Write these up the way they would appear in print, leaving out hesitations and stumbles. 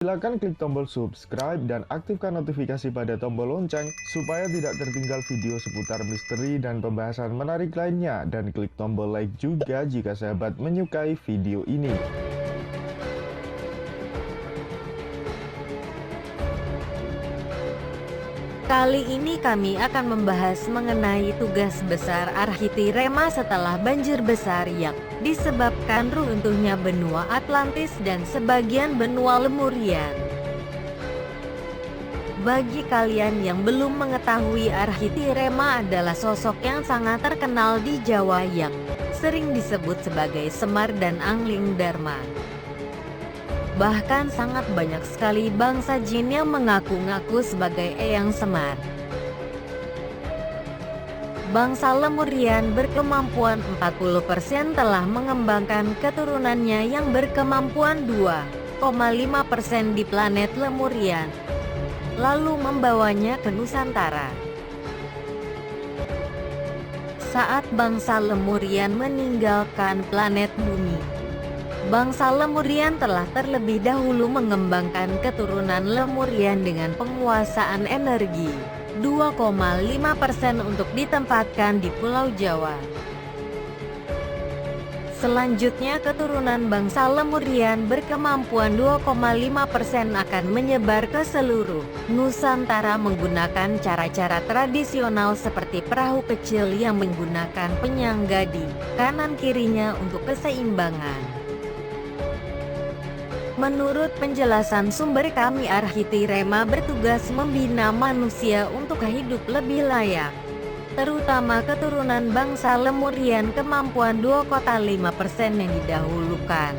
Silakan klik tombol subscribe dan aktifkan notifikasi pada tombol lonceng supaya tidak tertinggal video seputar misteri dan pembahasan menarik lainnya, dan klik tombol like juga jika sahabat menyukai video ini. Kali ini kami akan membahas mengenai tugas besar Arkhiti Rema setelah banjir besar yang disebabkan runtuhnya benua Atlantis dan sebagian benua Lemurian. Bagi kalian yang belum mengetahui, Arkhiti Rema adalah sosok yang sangat terkenal di Jawa yang sering disebut sebagai Semar dan Angling Dharma. Bahkan sangat banyak sekali bangsa jin yang mengaku-ngaku sebagai Eyang Semar. Bangsa Lemurian berkemampuan 40% telah mengembangkan keturunannya yang berkemampuan 2,5% di planet Lemurian, lalu membawanya ke Nusantara. Saat bangsa Lemurian meninggalkan planet Bumi, bangsa Lemurian telah terlebih dahulu mengembangkan keturunan Lemurian dengan penguasaan energi 2,5% untuk ditempatkan di Pulau Jawa. Selanjutnya, keturunan bangsa Lemurian berkemampuan 2,5% akan menyebar ke seluruh Nusantara menggunakan cara-cara tradisional seperti perahu kecil yang menggunakan penyangga di kanan kirinya untuk keseimbangan. Menurut penjelasan sumber kami, Arkhiti Rema bertugas membina manusia untuk hidup lebih layak, terutama keturunan bangsa Lemurian kemampuan 2,5% yang didahulukan.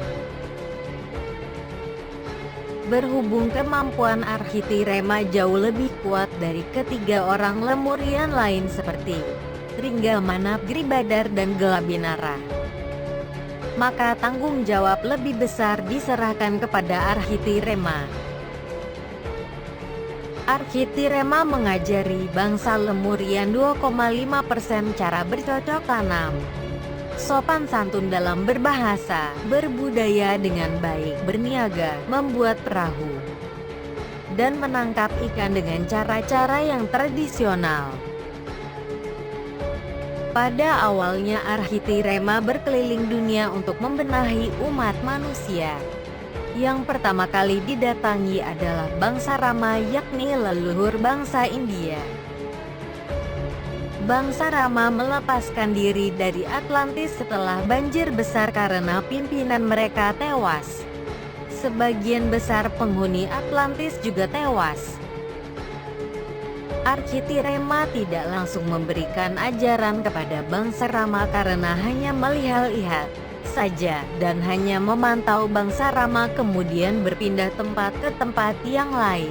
Berhubung kemampuan Arkhiti Rema jauh lebih kuat dari ketiga orang Lemurian lain seperti Ringgamanap, Gribadar, dan Gelabinara, maka tanggung jawab lebih besar diserahkan kepada Arkhiti Rema. Arkhiti Rema mengajari bangsa Lemurian 2,5% cara bercocok tanam, sopan santun dalam berbahasa, berbudaya dengan baik, berniaga, membuat perahu, dan menangkap ikan dengan cara-cara yang tradisional. Pada awalnya, Arkhiti Rema berkeliling dunia untuk membenahi umat manusia. Yang pertama kali didatangi adalah bangsa Rama, yakni leluhur bangsa India. Bangsa Rama melepaskan diri dari Atlantis setelah banjir besar karena pimpinan mereka tewas. Sebagian besar penghuni Atlantis juga tewas. Arkhiti Rema tidak langsung memberikan ajaran kepada bangsa Rama karena hanya melihat-lihat saja dan hanya memantau bangsa Rama kemudian berpindah tempat ke tempat yang lain.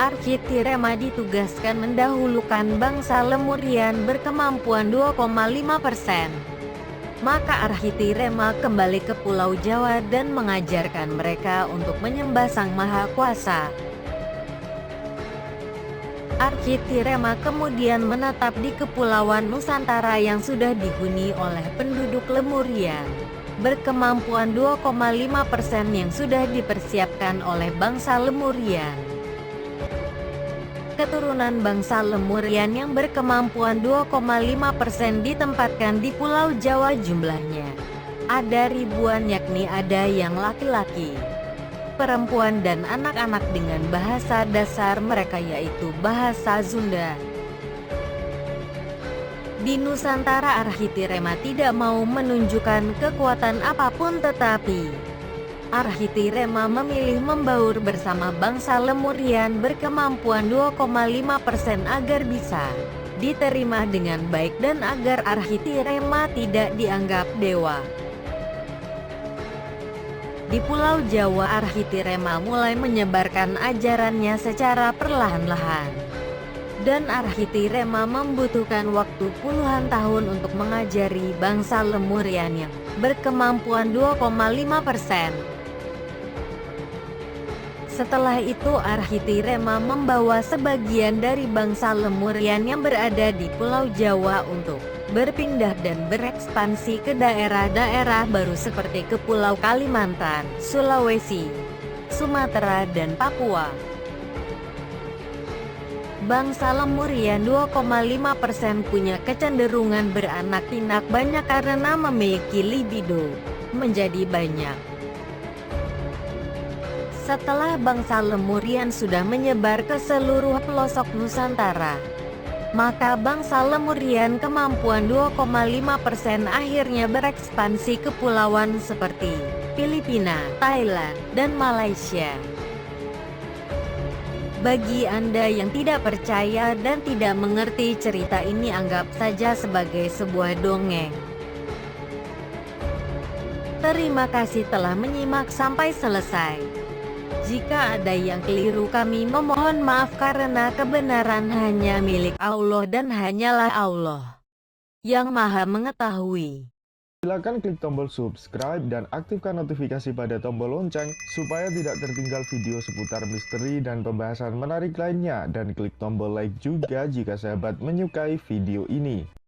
Arkhiti Rema ditugaskan mendahulukan bangsa Lemurian berkemampuan 2,5%. Maka Arkhiti Rema kembali ke Pulau Jawa dan mengajarkan mereka untuk menyembah Sang Maha Kuasa. Arkhiti Rema kemudian menetap di Kepulauan Nusantara yang sudah dihuni oleh penduduk Lemurian berkemampuan 2,5% yang sudah dipersiapkan oleh bangsa Lemurian. Keturunan bangsa Lemurian yang berkemampuan 2,5% ditempatkan di Pulau Jawa, jumlahnya ada ribuan, yakni ada yang laki-laki, perempuan, dan anak-anak dengan bahasa dasar mereka yaitu bahasa Sunda. Di Nusantara, Arkhiti Rema tidak mau menunjukkan kekuatan apapun, tetapi Arkhiti Rema memilih membaur bersama bangsa Lemurian berkemampuan 2,5% agar bisa diterima dengan baik dan agar Arkhiti Rema tidak dianggap dewa. Di Pulau Jawa, Arkhiti Rema mulai menyebarkan ajarannya secara perlahan-lahan. Dan Arkhiti Rema membutuhkan waktu puluhan tahun untuk mengajari bangsa Lemurian yang berkemampuan 2,5%. Setelah itu, Arkhiti Rema membawa sebagian dari bangsa Lemurian yang berada di Pulau Jawa untuk berpindah dan berekspansi ke daerah-daerah baru seperti ke Pulau Kalimantan, Sulawesi, Sumatera dan Papua. Bangsa Lemurian 2,5% punya kecenderungan beranak pinak banyak karena memiliki libido menjadi banyak. Setelah bangsa Lemurian sudah menyebar ke seluruh pelosok Nusantara, maka bangsa Lemurian kemampuan 2,5% akhirnya berekspansi ke pulauan seperti Filipina, Thailand, dan Malaysia. Bagi Anda yang tidak percaya dan tidak mengerti cerita ini, anggap saja sebagai sebuah dongeng. Terima kasih telah menyimak sampai selesai. Jika ada yang keliru, kami memohon maaf karena kebenaran hanya milik Allah dan hanyalah Allah yang Maha Mengetahui. Silakan klik tombol subscribe dan aktifkan notifikasi pada tombol lonceng supaya tidak tertinggal video seputar misteri dan pembahasan menarik lainnya, dan klik tombol like juga jika sahabat menyukai video ini.